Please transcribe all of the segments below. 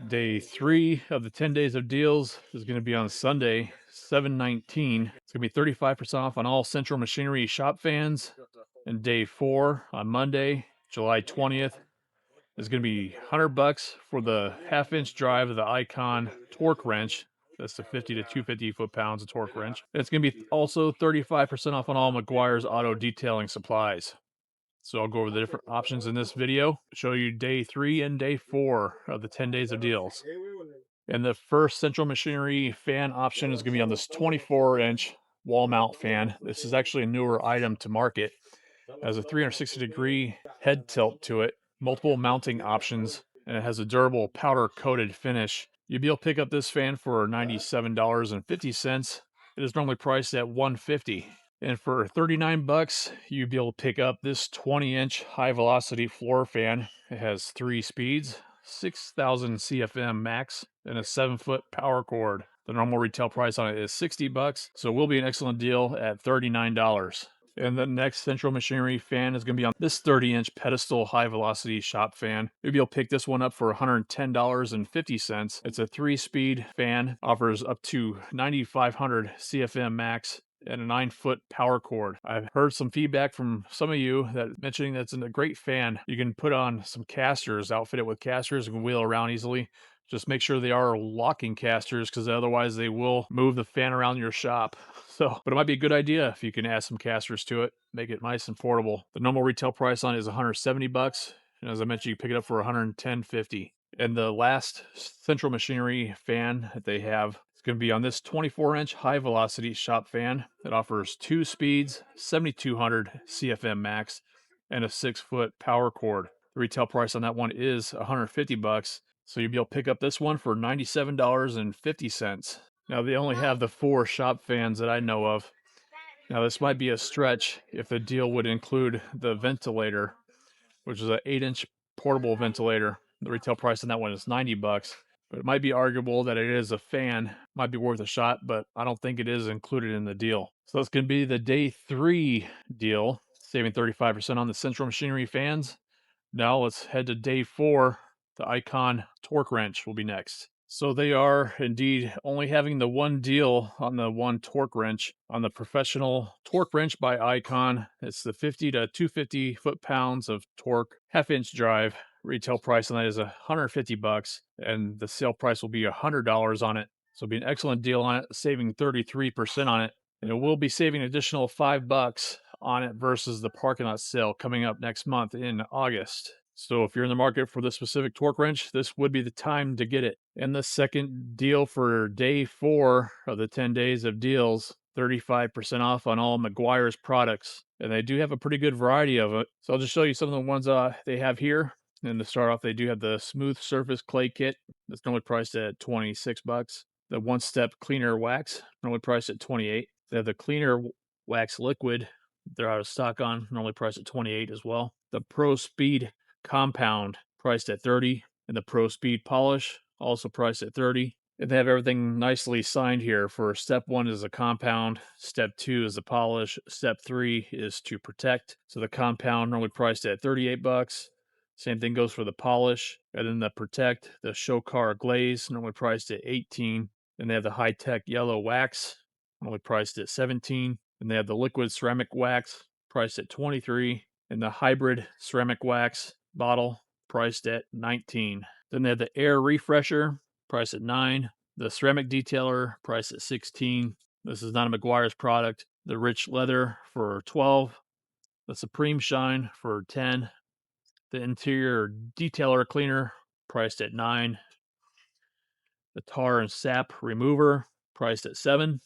Day 3 of the 10 days of deals is going to be on Sunday, 7/19. It's going to be 35% off on all Central Machinery shop fans. And day 4 on Monday, July 20th, is going to be $100 for the half-inch drive of the Icon torque wrench. That's the 50 to 250 foot-pounds of torque wrench. And it's going to be also 35% off on all Meguiar's auto detailing supplies. So I'll go over the different options in this video, show you day 3 and day 4 of the 10 days of deals. And the first Central Machinery fan option is going to be on this 24-inch wall mount fan. This is actually a newer item to market. It has a 360-degree head tilt to it, multiple mounting options, and it has a durable powder-coated finish. You'll be able to pick up this fan for $97.50. It is normally priced at $150. And for 39 bucks, you'd be able to pick up this 20-inch high-velocity floor fan. It has 3 speeds, 6,000 CFM max, and a 7-foot power cord. The normal retail price on it is 60 bucks, so it will be an excellent deal at $39. And the next Central Machinery fan is going to be on this 30-inch pedestal high-velocity shop fan. You'll be able to pick this one up for $110.50. It's a 3-speed fan, offers up to 9,500 CFM max, and a 9-foot power cord. I've heard some feedback from some of you that mentioning that's a great fan. You can put on some casters, outfit it with casters, and wheel around easily. Just make sure they are locking casters, because otherwise they will move the fan around your shop. So, but it might be a good idea if you can add some casters to it, make it nice and portable. The normal retail price on it is 170 bucks, and as I mentioned, you pick it up for 110.50. And the last Central Machinery fan that they have is going to be on this 24-inch high-velocity shop fan. It offers 2 speeds, 7,200 CFM max, and a 6-foot power cord. The retail price on that one is 150 bucks. So you'll be able to pick up this one for $97.50. Now they only have the 4 shop fans that I know of. Now this might be a stretch if the deal would include the ventilator, which is an 8-inch portable ventilator. The retail price on that one is 90 bucks. But it might be arguable that it is a fan, might be worth a shot, but I don't think it is included in the deal. So that's going to be the day 3 deal, saving 35% on the Central Machinery fans. Now let's head to day 4. The Icon torque wrench will be next. So they are indeed only having the one deal on the one torque wrench. On the professional torque wrench by Icon, it's the 50 to 250 foot-pounds of torque, half-inch drive. Retail price on that is 150 bucks, and the sale price will be $100 on it. So it'll be an excellent deal on it, saving 33% on it. And it will be saving an additional $5 on it versus the parking lot sale coming up next month in August. So if you're in the market for this specific torque wrench, this would be the time to get it. And the second deal for day 4 of the 10 days of deals, 35% off on all Meguiar's products. And they do have a pretty good variety of it. So I'll just show you some of the ones they have here. And to start off, they do have the smooth surface clay kit. That's normally priced at 26 bucks. The one-step cleaner wax, normally priced at 28. They have the cleaner wax liquid. They're out of stock on, normally priced at 28 as well. The Pro Speed compound, priced at 30, and the Pro Speed polish, also priced at 30. And they have everything nicely signed here. For step 1 is a compound, step 2 is the polish, step 3 is to protect. So the compound normally priced at 38 bucks. Same thing goes for the polish. And then the protect, the show car glaze, normally priced at 18. And they have the high-tech yellow wax, normally priced at 17. And they have the liquid ceramic wax, priced at 23. And the hybrid ceramic wax bottle, priced at 19. Then they have the air refresher, priced at 9. The ceramic detailer, priced at 16. This is not a Meguiar's product. The rich leather for 12. The Supreme Shine for 10. The interior detailer cleaner, priced at 9. The tar and sap remover, priced at 7.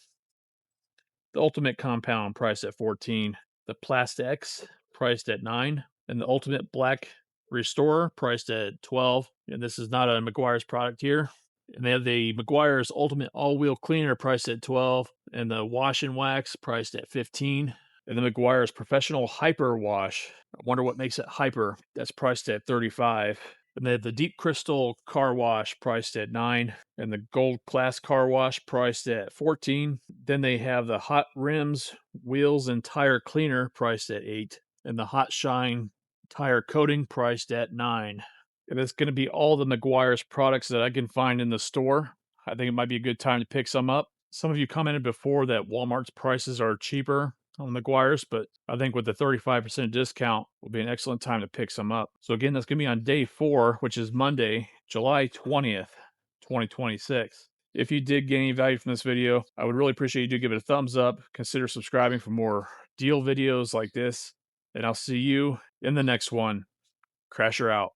The ultimate compound, priced at 14. The Plastex, priced at 9. And the ultimate black restorer, priced at 12. And this is not a Meguiar's product here. And they have the Meguiar's ultimate all-wheel cleaner, priced at 12. And the wash and wax, priced at 15. And the Meguiar's professional hyper wash. I wonder what makes it hyper. That's priced at 35. And they have the deep crystal car wash, priced at 9. And the gold class car wash, priced at 14. Then they have the hot rims, wheels, and tire cleaner, priced at 8. And the hot shine tire coating, priced at 9. and it's gonna be all the Meguiar's products that I can find in the store. I think it might be a good time to pick some up. Some of you commented before that Walmart's prices are cheaper on Meguiar's, but I think with the 35% discount will be an excellent time to pick some up. So again, that's gonna be on day 4, which is Monday, July 20th, 2026. If you did get any value from this video, I would really appreciate you to give it a thumbs up. Consider subscribing for more deal videos like this, and I'll see you in the next one. Crasher out.